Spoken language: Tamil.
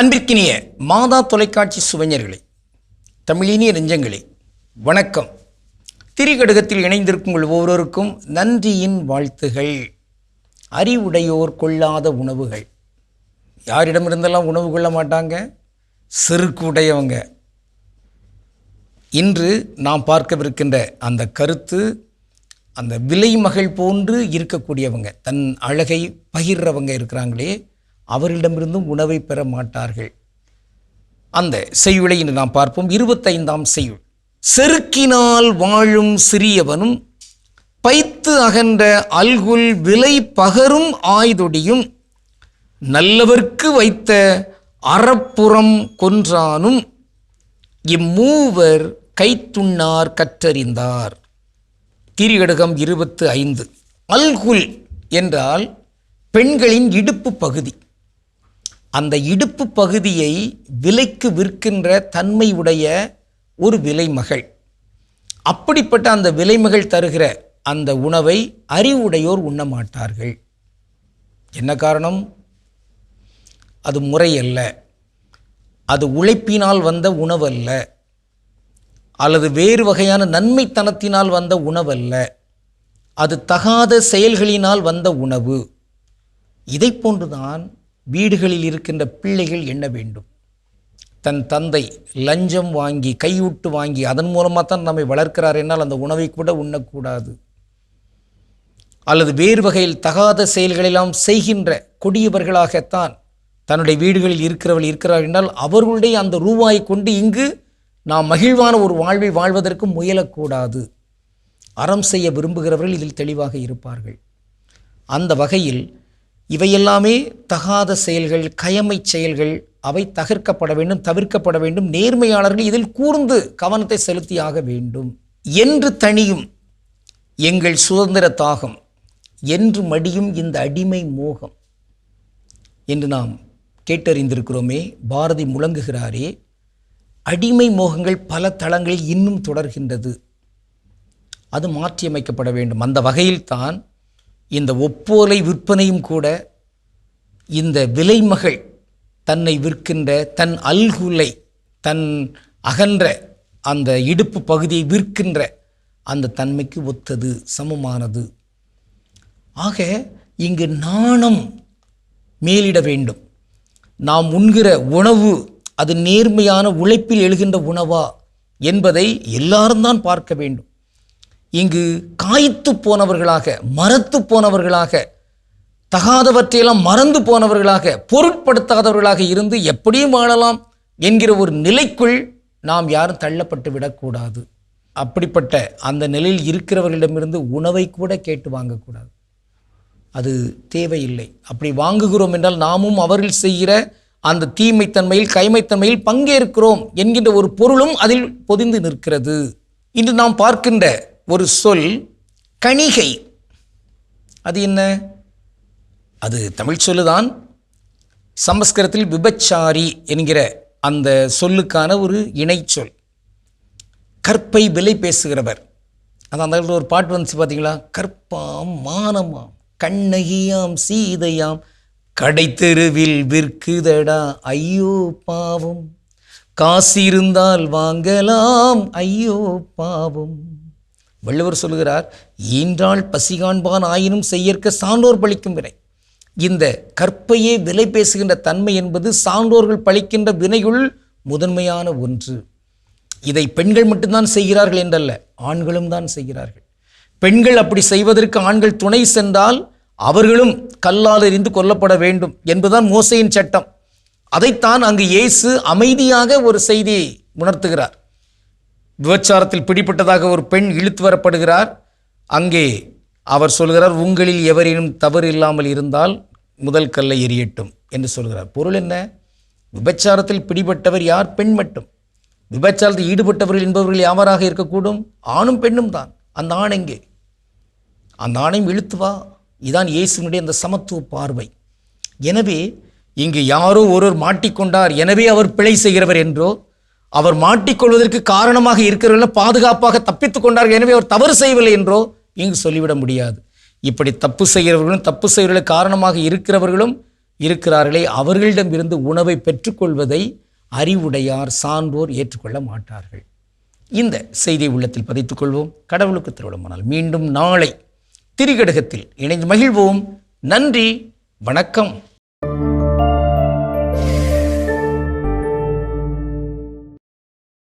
அன்பிற்கினிய மாதா தொலைக்காட்சி சுவைஞர்களே, தமிழினிய நெஞ்சங்களே, வணக்கம். திரிகடுகத்தில் இணைந்திருக்கும் ஒவ்வொருவருக்கும் நன்றியின் வாழ்த்துகள். அறிவுடையோர் கொள்ளாத உணவுகள். யாரிடமிருந்தெல்லாம் உணவு கொள்ள மாட்டாங்க? செருக்கு உடையவங்க. இன்று நாம் பார்க்கவிருக்கின்ற அந்த கருத்து, அந்த விலைமகள் போன்று இருக்கக்கூடியவங்க, தன் அழகை பகிர்றவங்க இருக்கிறாங்களே, அவர்களிடமிருந்தும் உணவை பெற மாட்டார்கள். அந்த செய்யுளை இன்று நாம் பார்ப்போம். 25ஆம் செய்யுள். செருக்கினால் வாழும் சிறியவனும் பைத்து அகன்ற அல்குல் விலை பகரும் ஆய்தொடியும் நல்லவர்க்கு வைத்த அறப்புறம் கொன்றானும் இம்மூவர் கைத்துண்ணார் கற்றறிந்தார். திரிகடுகம் 25. அல்குல் என்றால் பெண்களின் இடுப்பு பகுதி. அந்த இடுப்பு பகுதியை விலைக்கு விற்கின்ற தன்மை உடைய ஒரு விலைமகள். அப்படிப்பட்ட அந்த விலைமகள் தருகிற அந்த உணவை அறிவுடையோர் உண்ண மாட்டார்கள். என்ன காரணம்? அது முறையல்ல, அது உழைப்பினால் வந்த உணவல்ல, அல்லது வேறு வகையான நன்மைத்தனத்தினால் வந்த உணவல்ல, அது தகாத செயல்களினால் வந்த உணவு. இதை போன்றுதான் வீடுகளில் இருக்கின்ற பிள்ளைகள் எண்ண வேண்டும். தன் தந்தை லஞ்சம் வாங்கி, கையூட்டு வாங்கி, அதன் மூலமாக தான் நம்மை வளர்க்கிறார் என்னால் அந்த உணவை கூட உண்ணக்கூடாது. அல்லது வேறு வகையில் தகாத செயல்களெல்லாம் செய்கின்ற கொடியவர்களாகத்தான் தன்னுடைய வீடுகளில் இருக்கிறார் என்றால் அவர்களுடைய அந்த ரூபாயை கொண்டு இங்கு நாம் மகிழ்வான ஒரு வாழ்வை வாழ்வதற்கு முயலக்கூடாது. அறம் செய்ய விரும்புகிறவர்கள் இதில் தெளிவாக இருப்பார்கள். அந்த வகையில் இவையெல்லாமே தகாத செயல்கள், கயமை செயல்கள். அவை தகர்க்கப்பட வேண்டும், தவிர்க்கப்பட வேண்டும். நேர்மையாளர்கள் இதில் கூர்ந்து கவனத்தை செலுத்தியாக வேண்டும். என்று தனியும் எங்கள் சுதந்திர தாகம், என்று மடியும் இந்த அடிமை மோகம் என்று நாம் கேட்டறிந்திருக்கிறோமே. பாரதி முழங்குகிறாரே, அடிமை மோகங்கள் பல தளங்களில் இன்னும் தொடர்கின்றது. அது மாற்றியமைக்கப்பட வேண்டும். அந்த வகையில்தான் இந்த ஒப்போலை விற்பனையும் கூட இந்த விலைமகள் தன்னை விற்கின்ற, தன் அல்குலை, தன் அகன்ற அந்த இடுப்பு பகுதியை விற்கின்ற அந்த தன்மைக்கு ஒத்தது, சமமானது. ஆக இங்கு நாணம் மேலிட வேண்டும். நாம் உண்கிற உணவு அது நேர்மையான உழைப்பில் எழுகின்ற உணவா என்பதை எல்லாரும் தான் பார்க்க வேண்டும். இங்கு காய்த்து போனவர்களாக, மரத்து போனவர்களாக, தகாதவற்றையெல்லாம் மறந்து போனவர்களாக, பொருட்படுத்தாதவர்களாக இருந்து எப்படியும் வாழலாம் என்கிற ஒரு நிலைக்குள் நாம் யாரும் தள்ளப்பட்டு விடக்கூடாது. அப்படிப்பட்ட அந்த நிலையில் இருக்கிறவர்களிடமிருந்து உணவை கூட கேட்டு வாங்கக்கூடாது. அது தேவையில்லை. அப்படி வாங்குகிறோம் என்றால் நாமும் அவர்கள் செய்கிற அந்த தீமைத்தன்மையில், கைமைத்தன்மையில் பங்கேற்கிறோம் என்கின்ற ஒரு பொருளும் அதில் பொதிந்து நிற்கிறது. இன்று நாம் பார்க்கின்ற ஒரு சொல் கணிகை. அது என்ன? அது தமிழ் சொல்லுதான். சமஸ்கிருதத்தில் விபச்சாரி என்கிற அந்த சொல்லுக்கான ஒரு இணை சொல். கற்பை விலை பேசுகிறவர். அது அந்த ஒரு பாட்டு வந்துச்சு பார்த்தீங்களா? கற்பாம் மானமாம் கண்ணகியாம் சீதையாம் கடை தெருவில் விற்குதடா ஐயோ பாவம், காசு இருந்தால் வாங்கலாம் ஐயோ பாவம். வள்ளுவர் சொல்லுகிறார், ஈன்றால் பசி காண்பான் ஆயினும் செய்யற்க சான்றோர் பழிக்கும் வினை. இந்த கற்பையே விலை பேசுகின்ற தன்மை என்பது சான்றோர்கள் பழிக்கின்ற வினையுள் முதன்மையான ஒன்று. இதை பெண்கள் மட்டும்தான் செய்கிறார்கள் என்றல்ல, ஆண்களும் தான் செய்கிறார்கள். பெண்கள் அப்படி செய்வதற்கு ஆண்கள் துணை சென்றால் அவர்களும் கல்லால் எறிந்து கொல்லப்பட வேண்டும் என்பதுதான் மோசையின் சட்டம். அதைத்தான் அங்கு இயேசு அமைதியாக ஒரு செய்தியை உணர்த்துகிறார். விபச்சாரத்தில் பிடிப்பட்டதாக ஒரு பெண் இழுத்து வரப்படுகிறார். அங்கே அவர் சொல்கிறார், உங்களில் எவரேனும் தவறு இல்லாமல் இருந்தால் முதல் கல்லை எறியட்டும் என்று சொல்கிறார். பொருள் என்ன? விபச்சாரத்தில் பிடிபட்டவர் யார்? பெண் மட்டும். விபச்சாரத்தில் ஈடுபட்டவர்கள் என்பவர்கள் யாவராக இருக்கக்கூடும்? ஆணும் பெண்ணும் தான். அந்த ஆண் எங்கே? அந்த ஆணையும் இழுத்து வா. இதான் இயேசுனுடைய அந்த சமத்துவ பார்வை. எனவே இங்கு யாரோ ஒருவர் மாட்டிக்கொண்டார், எனவே அவர் பிழை செய்கிறவர் என்றோ, அவர் மாட்டிக்கொள்வதற்கு காரணமாக இருக்கிறவர்கள் பாதுகாப்பாக தப்பித்துக் கொண்டார்கள் எனவே அவர் தவறு செய்யவில்லை என்றோ இங்கு சொல்லிவிட முடியாது. இப்படி தப்பு செய்கிறவர்களும் தப்பு செய்வர்களுக்கு காரணமாக இருக்கிறவர்களும் இருக்கிறார்களே அவர்களிடமிருந்து உணவை பெற்றுக்கொள்வதை அறிவுடையார் சான்றோர் ஏற்றுக்கொள்ள மாட்டார்கள். இந்த செய்தியை உள்ளத்தில் பதித்துக் கொள்வோம். கடவுளுக்கு திருவிழமானால் மீண்டும் நாளை திரிகடுகத்தில் இணைந்து மகிழ்வோம். நன்றி, வணக்கம்.